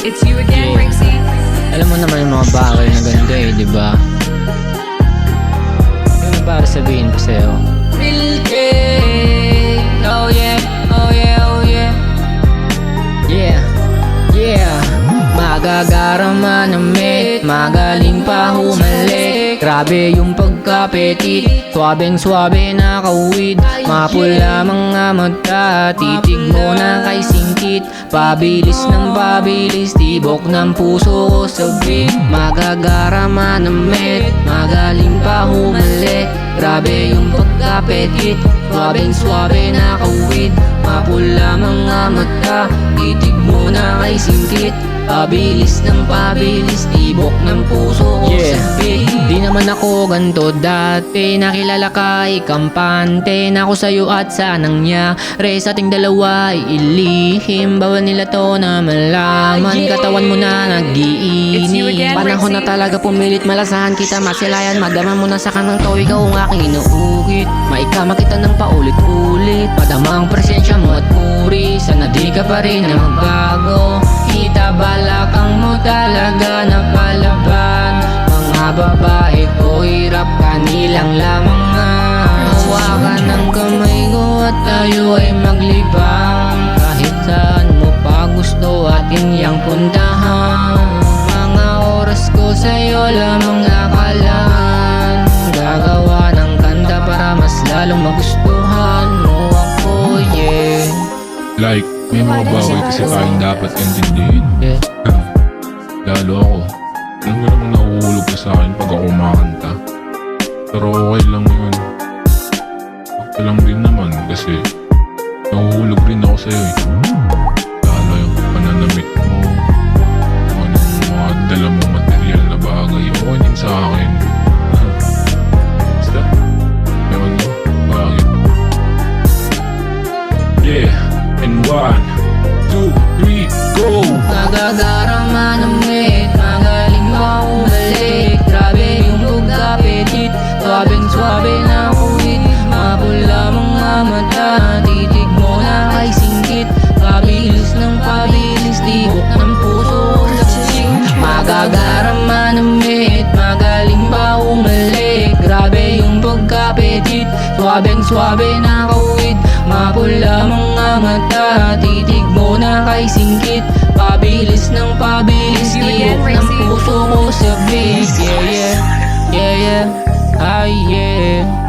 It's you again, Rexy. Alam mo naman yung mga bagay na ganito eh, di ba? Yung para sabihin ko sa'yo, Real K. Oh yeah, oh yeah, oh yeah. Yeah, yeah. Magagarama ng met, magaling pa humalik. Grabe yung pagkapetit, swabeng-swabe na kawid. Mapula mga mata, titig mo na kay singkit. Pabilis ng pabilis, tibok ng puso ko sa beat. Magagarama ng met, magaling pa humalik. Grabe yung pagkapetit, swabeng-swabe na kawid. Mapula mga mata, titig mo na kay singkit. Pabilis ng pabilis, tibok ng puso ko sa beat. Di naman ako ganto dati, nakilala ka kampante na ako sa'yo at sa nangyari sa ating dalawa ay ilihim. Bawal nila to na malaman, katawan mo na nag-iinit. Panahon na talaga pumilit, malasahan kita, masilayan. Madama mo na sa kanang to, ikaw ang aking inuukit. Maikama kita ng paulit-ulit, madama ang presensya mo at puri. Sana di ka pa rin na magbago, kita balakang mo talaga na palaban. Mga babae ko hirap kanilang lamang nga. Hawakan ng kamay ko at tayo ay maglibang. Kahit saan mo pa gusto atin yang puntahan. Mga oras ko sa'yo lamang akalaan. Gagawa ng kanta para mas lalong magustuhan mo ako, yeah. Like, may mga bagay kasi tayong dapat intindihin. Yeah. Lalo ako, alam mo namang nahuhulog ka sa akin pag ako kumakanta. Pero okay lang yun. Okay lang din naman kasi nahuhulog rin ako sa'yo eh. Lalo yung pananamit mo, anong mga dala mong material na bagay, okay din sa akin. Basta, ewan mo, bakit? Yeah, and 1, 2, 3, go! Nagagarama ng met, magaling pa umalik. Grabe yung pagkapetit, swabeng-swabe na kuwit. Mapula mga mata, titig mo na kay singkit. Pabilis ng pabilis, tibok ng puso ko lasing. Magagarama ng met, magaling pa umalik. Grabe yung pagkapetit, swabeng-swabe na kuwit. Mapula mga mata, titig mo na kay singkit. Pabilis ng pabilis, tibok ng puso ko sa beat. Yeah, yeah, yeah, yeah, ah yeah.